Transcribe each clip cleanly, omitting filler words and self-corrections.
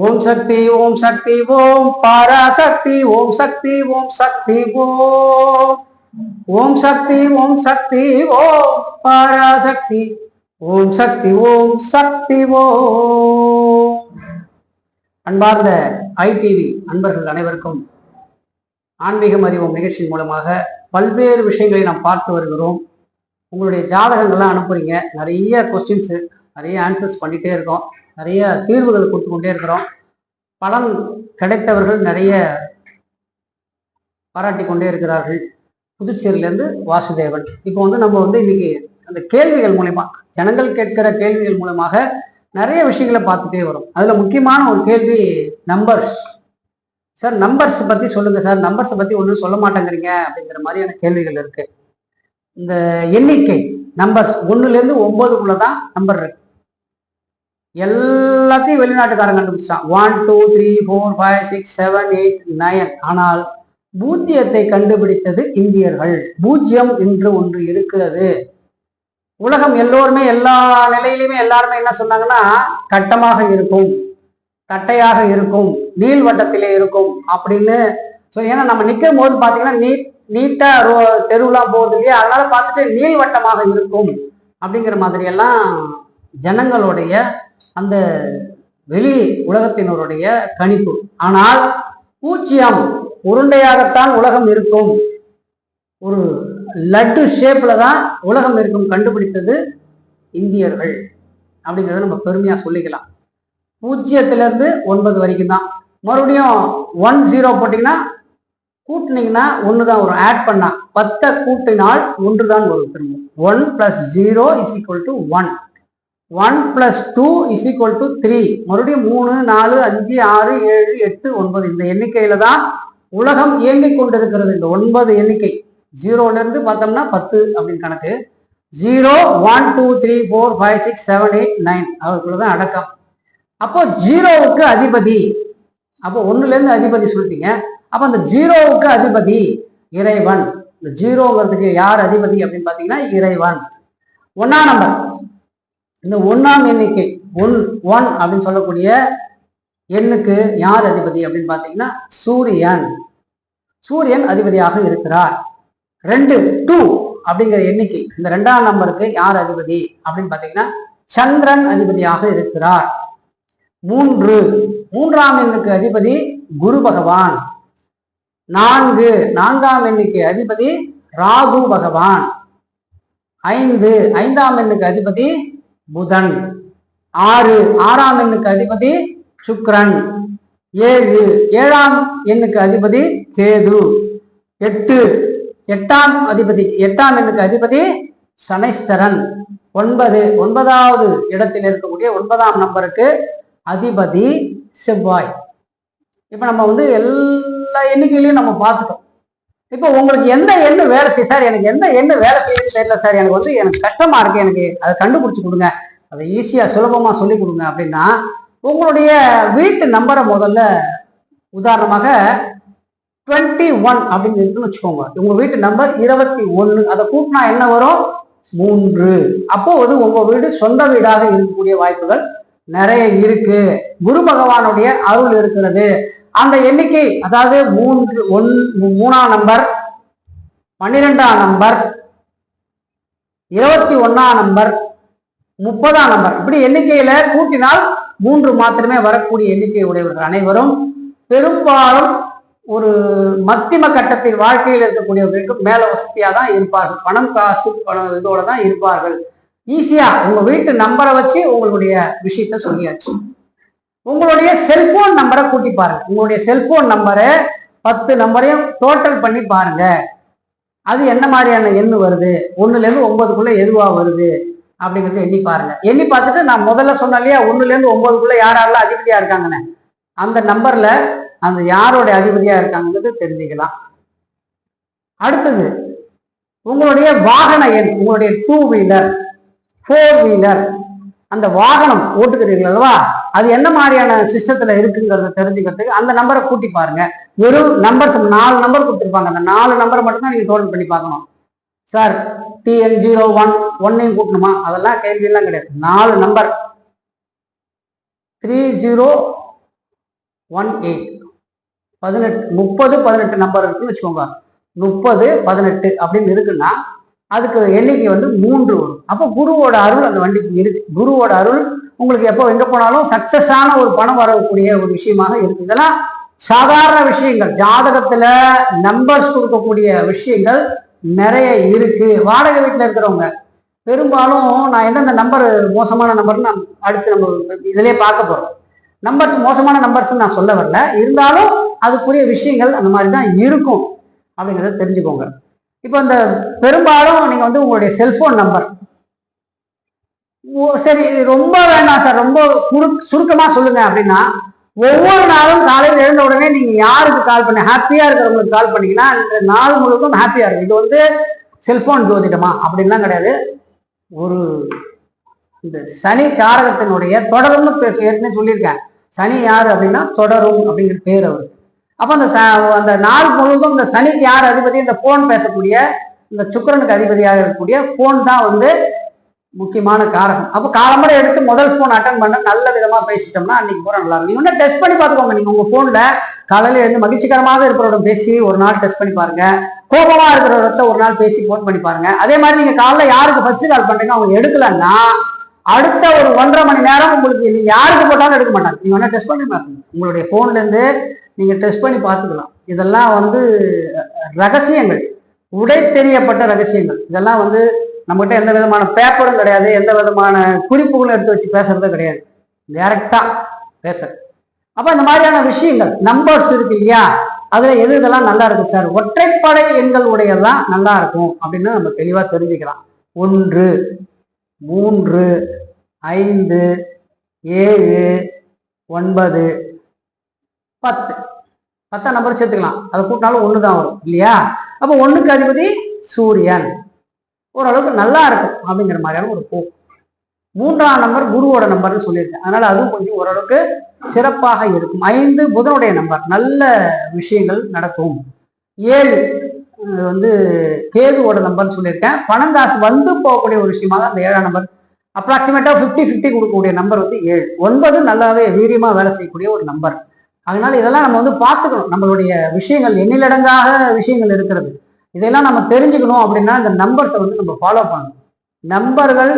ஓம் சக்தி ஓம் சக்தி ஓம் பராசக்தி ஓம் சக்தி ஓம் சக்தி ஓம் ஓம் சக்தி ஓம் சக்தி ஓம் பராசக்தி ஓம் சக்தி ஓம் சக்தி ஓம். அன்பார்ந்த ஐடிவி அன்பர்கள் அனைவருக்கும் ஆன்மீகம் அறிவோம் நிகழ்ச்சி மூலமாக பல்வேறு விஷயங்களை நாம் பார்த்து வருகிறோம். உங்களுடைய ஜாதகங்கள்லாம் அனுப்புறீங்க, நிறைய கொஸ்டின்ஸு, நிறைய ஆன்சர்ஸ் பண்ணிட்டே இருக்கோம், நிறைய தீர்வுகள் கொடுத்து கொண்டே இருக்கிறோம். பலன் கிடைத்தவர்கள் நிறைய பாராட்டி கொண்டே இருக்கிறார்கள். புதுச்சேரியிலேருந்து வாசுதேவன். இப்போ நம்ம இன்னைக்கு அந்த கேள்விகள் மூலயமா, ஜனங்கள் கேட்கிற கேள்விகள் மூலமாக நிறைய விஷயங்களை பார்த்துட்டே வரும். அதில் முக்கியமான ஒரு கேள்வி நம்பர்ஸ். சார் நம்பர்ஸ் பற்றி சொல்லுங்க சார், நம்பர்ஸை பற்றி ஒன்றும் சொல்ல மாட்டேங்கிறீங்க அப்படிங்கிற மாதிரியான கேள்விகள் இருக்கு. இந்த எண்ணிக்கை நம்பர்ஸ் 1லேருந்து 9க்குள்ள தான் நம்பர் இருக்கு. எல்லாத்தையும் வெளிநாட்டுக்காரங்க கண்டுபிடிச்சான். 1 2 3 4 5 6 7 8 9. ஆனால் பூஜ்ஜியத்தை கண்டுபிடித்தது இந்தியர்கள். பூஜ்ஜியம் என்று ஒன்று இருக்கிறது. உலகம் எல்லோருமே எல்லா நிலையிலுமே எல்லாருமே என்ன சொன்னாங்கன்னா, கட்டமாக இருக்கும், தட்டையாக இருக்கும், நீள்வட்டத்திலே இருக்கும் அப்படின்னு. ஏன்னா நம்ம நிற்கும் போது பார்த்தீங்கன்னா நீட்டா தெருவுலாம் போகுது இல்லையா, அதனால பார்த்துட்டு நீள்வட்டமாக இருக்கும் அப்படிங்கிற மாதிரி எல்லாம் ஜனங்களுடைய அந்த வெளி உலகத்தினருடைய கணிப்பு. ஆனால் பூஜ்ஜியம் உருண்டையாகத்தான் உலகம் இருக்கும், ஒரு லட்டு ஷேப்ல தான் உலகம் இருக்கும் கண்டுபிடித்தது இந்தியர்கள் அப்படிங்கிறத நம்ம பெருமையா சொல்லிக்கலாம். 0லேருந்து 9 வரைக்கும் தான். மறுபடியும் 1 0 போட்டிங்கன்னா கூட்டினீங்கன்னா 1 தான் வரும். ஆட் பண்ணா 10 கூட்டினால் 1 தான் வரும். திரும்ப 1 + 0 = 1. 1 + 2 = 3. மறுபடியும் 3 4 5 6 7 8 9 இந்த எண்ணிக்கையில தான் உலகம் இயங்கிக் கொண்டிருக்கிறது. இந்த 9 எண்ணிக்கை 0லேருந்து பார்த்தோம்னா 10 அப்படின்னு கணக்கு. 0 1 2 3 4 5 6 7 8 9 அதுக்குள்ளதான் அடக்கம். அப்போ 0வுக்கு அதிபதி, அப்போ 1லேருந்து அதிபதி சொல்லிட்டீங்க. அப்போ அந்த 0வுக்கு அதிபதி இறைவன். இந்த 0ங்கிறதுக்கு யார் அதிபதி அப்படின்னு பார்த்தீங்கன்னா இறைவன். 1ஆம் நம்பர், இந்த 1ஆம் எண்ணிக்கை 1 அப்படின்னு சொல்லக்கூடிய எண்ணுக்கு யார் அதிபதி அப்படின்னு பார்த்தீங்கன்னா சூரியன். சூரியன் அதிபதியாக இருக்கிறார். 2 அப்படிங்கிற எண்ணிக்கை, இந்த 2ஆம் நம்பருக்கு யார் அதிபதி அப்படின்னு பார்த்தீங்கன்னா சந்திரன் அதிபதியாக இருக்கிறார். 3ஆம் எண்ணுக்கு அதிபதி குரு பகவான். 4ஆம் எண்ணுக்கு அதிபதி ராகு பகவான். 5ஆம் எண்ணுக்கு அதிபதி புதன். 6ஆம் எண்ணுக்கு அதிபதி சுக்கிரன். 7ஆம் எண்ணுக்கு அதிபதி கேது. 8ஆம் எண்ணுக்கு அதிபதி சனைஸ்வரன். 9வது இடத்தில் இருக்கக்கூடிய 9ஆம் நம்பருக்கு அதிபதி செவ்வாய். இப்ப நம்ம எல்லா எண்ணிக்கையிலையும் நம்ம பார்த்துட்டோம். இப்போ உங்களுக்கு எந்த எண்ணு வேலை செய்ய சார், எனக்கு எந்த எண்ணு வேலை செய்யுதுன்னு தெரியல சார், எனக்கு கஷ்டமா இருக்கு, எனக்கு அதை கண்டுபிடிச்சு கொடுங்க, அதை ஈஸியா சுலபமா சொல்லி கொடுங்க அப்படின்னா, உங்களுடைய வீட்டு நம்பரை முதல்ல உதாரணமாக 21 அப்படின்னு இருக்குன்னு வச்சுக்கோங்க. உங்க வீட்டு நம்பர் 21, அதை கூட்டினா என்ன வரும்? 3. அப்போ உங்க வீடு சொந்த வீடாக இருக்கக்கூடிய வாய்ப்புகள் நிறைய இருக்கு. குரு பகவானுடைய அருள் இருக்கிறது. அந்த எண்ணிக்கை, அதாவது 3ஆம் நம்பர், 12ஆம் நம்பர், 21ஆம் நம்பர், 30ஆம் நம்பர், இப்படி எண்ணிக்கையில கூட்டினால் 3 மாத்திரமே வரக்கூடிய எண்ணிக்கை உடையவர்கள் அனைவரும் பெரும்பாலும் ஒரு மத்தியம கட்டத்தில் வாழ்க்கையில் இருக்கக்கூடியவர்களுக்கு மேல வசதியா தான் இருப்பார்கள். பணம் காசு பணம் இதோட தான் இருப்பார்கள். ஈஸியா உங்க வீட்டு நம்பரை வச்சு உங்களுடைய விஷயத்த சொல்லியாச்சு. உங்களுடைய செல்போன் நம்பரை கூட்டி பாருங்க. உங்களுடைய செல்போன் நம்பரை 10 நம்பரையும் டோட்டல் பண்ணி பாருங்க. அது என்ன மாதிரியான எண்ணு வருது, 1லேருந்து 9க்குள்ள எதுவா வருது அப்படிங்கிறது எண்ணி பாருங்க. எண்ணி பார்த்துட்டு நான் முதல்ல சொன்னேன் இல்லையா, 1லேருந்து 9க்குள்ள யாரெல்லாம் அதிபதியா இருக்காங்கன்னு, அந்த நம்பர்ல அந்த யாரோட அதிபதியா இருக்காங்கிறது தெரிஞ்சுக்கலாம். அடுத்தது உங்களுடைய வாகன எண், உங்களுடைய 2 வீலர் 4 வீலர் அந்த வாகனம் ஓட்டுக்கிறீர்கள் அல்லவா, அது என்ன மாதிரியான சிஸ்டத்துல இருக்குங்கிறத தெரிஞ்சுக்கிறதுக்கு அந்த நம்பரை கூட்டி பாருங்க. வெறும் நம்பர்ஸ் 4 நம்பர் கொடுத்துருப்பாங்க, அந்த 4 நம்பரை மட்டும்தான் நீங்க டோட்டல் பண்ணி பார்க்கணும். சார் TN01 1ஐயும் கூட்டணுமா, அதெல்லாம் கேள்வியெல்லாம் கிடையாது. 4 நம்பர் 30 18 18 30 18 நம்பர் இருக்குன்னு வச்சுக்கோங்க. 30 18 அப்படின்னு இருக்குன்னா அதுக்கு எண்ணிக்கை வந்து 3 வரும். அப்போ குருவோட அருள் அந்த வண்டிக்கு இருக்கு. குருவோட அருள் உங்களுக்கு எப்போ எங்க போனாலும் சக்சஸான ஒரு பணம் வரக்கூடிய ஒரு விஷயமாக இருக்கு. இதெல்லாம் சாதாரண விஷயங்கள். ஜாதகத்துல நம்பர்ஸ் கொடுக்கக்கூடிய விஷயங்கள் நிறைய இருக்கு. வாடகை வீட்டுல இருக்கிறவங்க பெரும்பாலும் நான் எந்தெந்த நம்பர் மோசமான நம்பர்னு நான் அடுத்து நம்ம இதுலயே பார்க்க போறோம். நம்பர்ஸ் மோசமான நம்பர்ஸ் நான் சொல்ல வரல, இருந்தாலும் அதுக்குரிய விஷயங்கள் அந்த மாதிரி தான் இருக்கும் அப்படிங்கிறத தெரிஞ்சுக்கோங்க. இப்போ இந்த பெரும்பாலும் நீங்க வந்து உங்களுடைய செல்போன் நம்பர், சரி ரொம்ப வேண்டாம் சார், ரொம்ப சுருக்கமா சொல்லுங்க அப்படின்னா, ஒவ்வொரு நாளும் காலையில் எழுந்த உடனே நீங்க யாருக்கு கால் பண்ண ஹாப்பியா இருக்கிறவங்களுக்கு கால் பண்ணீங்கன்னா இந்த நாள் முழுவதும் ஹாப்பியா இருக்கும். இது வந்து செல்போன் ஜோதிடமா அப்படின்லாம் கிடையாது. ஒரு இந்த சனி காரகத்தினுடைய தொடரும்னு ஏற்கனவே சொல்லியிருக்கேன். சனி யாரு அப்படின்னா தொடரும் அப்படிங்கிற பேர் அவரு. அப்ப அந்த நாள் முழுவதும் இந்த சனிக்கு யார் அதிபதி, இந்த போன் பேசக்கூடிய இந்த சுக்கிரனுக்கு அதிபதியாக இருக்கக்கூடிய போன் தான் வந்து முக்கியமான காரகம். அப்போ காலம்பரை எடுத்து முதல் போன் அட்டன் பண்ண நல்ல விதமா பேசிட்டோம்னா அன்னைக்கு பூரா நல்லா இருக்கும். நீங்க ஒன்னும் டெஸ்ட் பண்ணி பார்த்துக்கோங்க. நீங்க உங்க போன்ல காலையில எழுந்து மகிழ்ச்சிகரமாக இருக்கிறவரோட பேசி ஒரு நாள் டெஸ்ட் பண்ணி பாருங்க. கோபமா இருக்கிறவர்கிட்ட ஒரு நாள் பேசி போன் பண்ணி பாருங்க. அதே மாதிரி நீங்க காலைல யாருக்கு ஃபர்ஸ்ட் கால் பண்றீங்க அவங்க எடுக்கலன்னா அடுத்த ஒரு 1.5 மணி நேரம் உங்களுக்கு நீங்க யாருக்கு போட்டாலும் எடுக்க மாட்டாங்க. நீங்க வேணா டெஸ்ட் பண்ணி பாருங்க. உங்களுடைய போன்ல இருந்து நீங்க டெஸ்ட் பண்ணி பார்த்துக்கலாம். இதெல்லாம் வந்து ரகசியங்கள், உடை தெரியப்பட்ட ரகசியங்கள். இதெல்லாம் வந்து நம்மகிட்ட எந்த விதமான பேப்பரும் கிடையாது, எந்த விதமான குறிப்புகளும் எடுத்து வச்சு பேசுறதும் கிடையாது, டைரக்டா பேசுறது. அப்ப இந்த மாதிரியான விஷயங்கள் நம்பர்ஸ் இருக்கு இல்லையா, அதுல எது இதெல்லாம் நல்லா இருக்கு சார், ஒற்றைப்படை எண்கள் உடையதான் நல்லா இருக்கும் அப்படின்னு நம்ம தெளிவா தெரிஞ்சுக்கலாம். 1 3 5 7 9 10 10 நம்பர் சேர்த்துக்கலாம். அதை கூட்டினாலும் 1 தான் வரும் இல்லையா. அப்போ 1க்கு அதிபதி சூரியன், ஓரளவுக்கு நல்லா இருக்கும் அப்படிங்கிற மாதிரியான ஒரு போக்கு. 3ஆம் நம்பர் குருவோட நம்பர்னு சொல்லியிருக்கேன், அதனால அதுவும் கொஞ்சம் ஓரளவுக்கு சிறப்பாக இருக்கும். 5 புதனுடைய நம்பர், நல்ல விஷயங்கள் நடக்கும். 7 வந்து கேதுவோட நம்பர்னு சொல்லியிருக்கேன், பணம் காசு வந்து போகக்கூடிய ஒரு விஷயமாக அந்த 7ஆம் நம்பர் அப்ராக்சிமேட்டா 50-50 கொடுக்கக்கூடிய நம்பர் வந்து 7. 9 நல்லாவே வீரியமா வேலை செய்யக்கூடிய ஒரு நம்பர். அதனால இதெல்லாம் நம்ம வந்து பார்த்துக்கணும். நம்மளுடைய விஷயங்கள் எண்ணிலடங்காக விஷயங்கள் இருக்கிறது, இதெல்லாம் நம்ம தெரிஞ்சுக்கணும். அப்படின்னா இந்த நம்பர்ஸை வந்து நம்ம ஃபாலோ பண்ணணும். நம்பர்கள்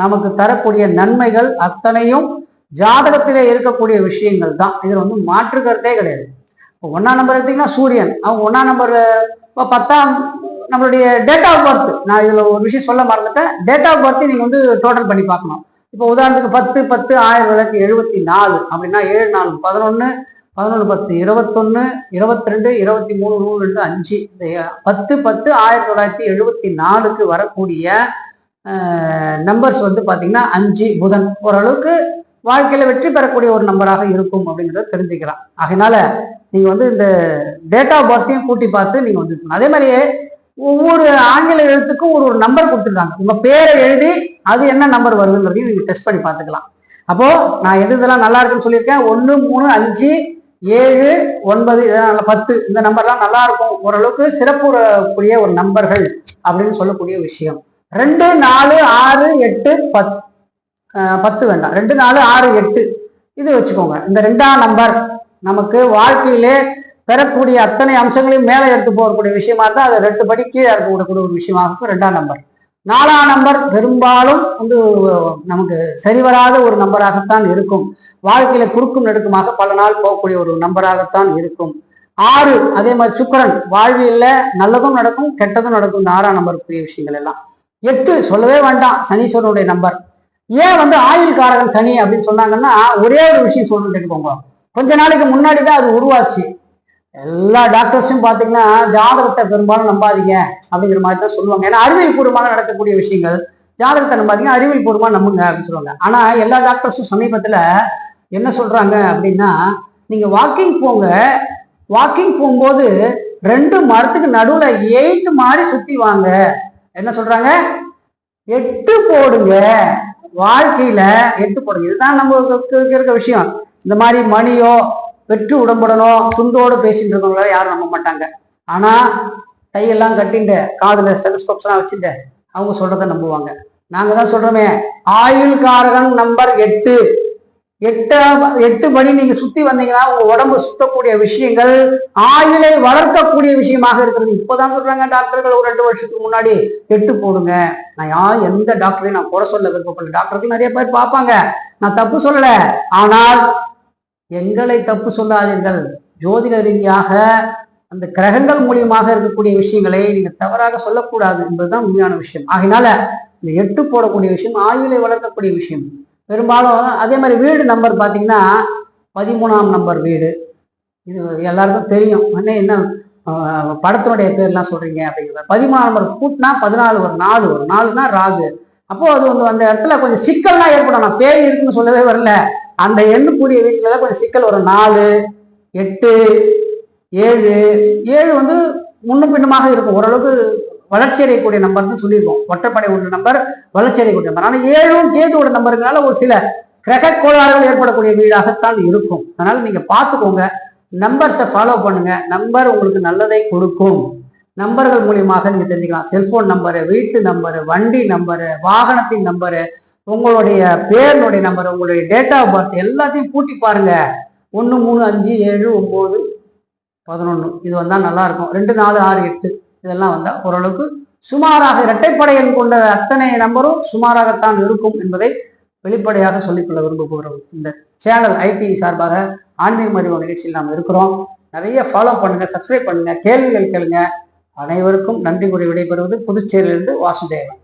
நமக்கு தரக்கூடிய நன்மைகள் அத்தனையும் ஜாதகத்திலே இருக்கக்கூடிய விஷயங்கள் தான். இதுல வந்து மாற்று கருத்தே கிடையாது. இப்போ 1ஆம் நம்பர் எடுத்தீங்கன்னா சூரியன், அவங்க 1ஆம் நம்பர். இப்போ 10ஆம் நம்மளுடைய டேட் ஆஃப் பர்த், நான் இதுல ஒரு விஷயம் சொல்ல மறந்துட்டேன். டேட் ஆஃப் பர்த் நீங்க வந்து டோட்டல் பண்ணி பார்க்கணும். இப்போ உதாரணத்துக்கு 10-10-1974 அப்படின்னா 7 4 11 11 10 21 22 23 1 2 5 10-10-1974 வரக்கூடிய நம்பர்ஸ் வந்து பாத்தீங்கன்னா 5 புதன் ஓரளவுக்கு வாழ்க்கையில வெற்றி பெறக்கூடிய ஒரு நம்பராக இருக்கும் அப்படிங்கிறத தெரிஞ்சுக்கலாம். அதனால நீங்க வந்து இந்த டேட் ஆஃப் பர்த்தையும் கூட்டி பார்த்து நீங்க வந்து, அதே மாதிரியே ஒவ்வொரு ஆங்கில எழுத்துக்கும் ஒரு நம்பர் கொடுத்துருக்காங்க. உங்க பேரை எழுதி அது என்ன நம்பர் வருதுங்கிறதையும் நீங்க டெஸ்ட் பண்ணி பார்த்துக்கலாம். அப்போ நான் எது இதெல்லாம் நல்லா இருக்குன்னு சொல்லியிருக்கேன். 1 3 5 7 9 10 இந்த நம்பர்லாம் நல்லா இருக்கும், ஓரளவுக்கு சிறப்புக்கூடிய ஒரு நம்பர்கள் அப்படின்னு சொல்லக்கூடிய விஷயம். 2 4 6 8 10 10 வேண்டாம், 2 4 6 8 இது வச்சுக்கோங்க. இந்த 2ஆம் நம்பர் நமக்கு வாழ்க்கையிலே பெறக்கூடிய அத்தனை அம்சங்களையும் மேலே எடுத்து போகக்கூடிய விஷயமா இருந்தால் அது 2 படி கீழே இருக்கக்கூடிய ஒரு விஷயமா இருக்கும் 2ஆம் நம்பர். 4ஆம் நம்பர் பெரும்பாலும் வந்து நமக்கு சரிவராத ஒரு நம்பராகத்தான் இருக்கும். வாழ்க்கையில குறுக்கும் நெடுக்குமாக பல நாள் போகக்கூடிய ஒரு நம்பராகத்தான் இருக்கும். 6 அதே மாதிரி சுக்கிரன், வாழ்வியல்ல நல்லதும் நடக்கும் கெட்டதும் நடக்கும் இந்த 6ஆம் நம்பருக்குரிய விஷயங்கள் எல்லாம். 8 சொல்லவே வேண்டாம், சனீஸ்வரனுடைய நம்பர். ஏன் வந்து ஆயுள் காரகன் சனி அப்படின்னு சொன்னாங்கன்னா ஒரே ஒரு விஷயம் சொல்லிட்டு இருக்கோங்க. கொஞ்ச நாளைக்கு முன்னாடி தான் அது உருவாச்சு. எல்லா டாக்டர்ஸும் பார்த்தீங்கன்னா ஜாதகத்தை பெரும்பாலும் நம்பாதீங்க அப்படிங்கிற மாதிரி தான் சொல்லுவாங்க. ஏன்னா அறிவியல் பூர்வமாக நடக்கக்கூடிய விஷயங்கள், ஜாதகத்தை நம்பாதீங்க, அறிவியல் பூர்வமாக நம்புங்க அப்படின்னு சொல்லுவாங்க. ஆனா எல்லா டாக்டர்ஸும் சமீபத்துல என்ன சொல்றாங்க அப்படின்னா, நீங்க வாக்கிங் போங்க, வாக்கிங் போகும்போது 2 மரத்துக்கு நடுவுல 8 மாதிரி சுத்தி வாங்க. என்ன சொல்றாங்க? 8 போடுங்க, வாழ்க்கையில 8 போடுங்க. இதுதான் நம்ம இருக்க விஷயம். இந்த மாதிரி மணியோ வெற்று உடம்புடனும் துண்டோடு பேசிட்டு இருக்கவங்கள யாரும் நம்ப மாட்டாங்க. ஆனா கையெல்லாம் கட்டிண்டு காதுல ஸ்டெதஸ்கோப்ஸ் எல்லாம் வச்சுட்டு அவங்க சொல்றதை நம்புவாங்க. நாங்க தான் சொல்றோமே, ஆயுள் காரகன் நம்பர் 8, எட்டு படி நீங்க சுத்தி வந்தீங்கன்னா உங்க உடம்பு சுத்தக்கூடிய விஷயங்கள் ஆயுளை வளர்க்கக்கூடிய விஷயமாக இருக்கிறது. இப்பதான் சொல்றாங்க டாக்டர்கள் ஒரு 2 வருஷத்துக்கு முன்னாடி 8 போடுங்க. நான் எந்த டாக்டரையும் நான் குறை சொல்ல விருப்பப்படல. டாக்டர்கள் நிறைய பேர் பார்ப்பாங்க, நான் தப்பு சொல்லல. ஆனால் எங்களை தப்பு சொல்லாதீர்கள். ஜோதிட ரீதியாக அந்த கிரகங்கள் மூலியமாக இருக்கக்கூடிய விஷயங்களை நீங்க தவறாக சொல்லக்கூடாது என்பதுதான் உண்மையான விஷயம். ஆகினால இந்த 8 போடக்கூடிய விஷயம் ஆயுளை வளர்க்கக்கூடிய விஷயம். பெரும்பாலும் அதே மாதிரி வீடு நம்பர் பார்த்தீங்கன்னா 13ஆம் நம்பர் வீடு, இது எல்லாருக்கும் தெரியும். என்ன படத்தினுடைய பேர்லாம் சொல்றீங்க அப்படிங்கிறத 13ஆம் நம்பர் கூட்டினா 14 ஒரு 4 ராகு. அப்போ அது வந்து அந்த இடத்துல கொஞ்சம் சிக்கல்லாம் ஏற்படும். நான் பேர் இருக்குன்னு சொல்லவே வரல, அந்த எண்ணுக்குரிய வீட்டுல கொஞ்சம் சிக்கல் வரும். 4 8 7 வந்து முன்னும் பின்னுமாக இருக்கும். ஓரளவுக்கு வளர்ச்சி அடையக்கூடிய நம்பர்னு சொல்லியிருக்கோம். ஒற்றைப்படை ஒன்று நம்பர் வளர்ச்சி அடையக்கூடிய நம்பர். ஆனால் 7ம் கேதுவோட நம்பருனால ஒரு சில கிரக கோளாறுகள் ஏற்படக்கூடிய வீடாகத்தான் இருக்கும். அதனால நீங்க பார்த்துக்கோங்க, நம்பர்ஸை ஃபாலோ பண்ணுங்க. நம்பர் உங்களுக்கு நல்லதை கொடுக்கும். நம்பர்கள் மூலியமாக நீங்க தெரிஞ்சுக்கலாம். செல்போன் நம்பரு, வீட்டு நம்பரு, வண்டி நம்பரு, வாகனத்தின் நம்பரு, உங்களுடைய பேருனுடைய நம்பர், உங்களுடைய டேட் ஆஃப் பர்த் எல்லாத்தையும் கூட்டி பாருங்க. 1 3 5 7 9 11 இது வந்தா நல்லா இருக்கும். 2 4 6 8 இதெல்லாம் வந்தா ஓரளவுக்கு சுமாராக இரட்டைப்படை எண் கொண்ட அத்தனை நம்பரும் சுமாராகத்தான் இருக்கும் என்பதை வெளிப்படையாக சொல்லிக்கொள்ள விரும்புகிறோம். இந்த சேனல் ஐடி சார்பாக ஆன்மீக அறிவு நிகழ்ச்சியில் நாம் இருக்கிறோம். நிறைய ஃபாலோ பண்ணுங்க, சப்ஸ்கிரைப் பண்ணுங்க, கேள்விகள் கேளுங்க. அனைவருக்கும் நன்றி கூறி விடைபெறுவது புதுச்சேரியிலிருந்து வாசுதேவன்.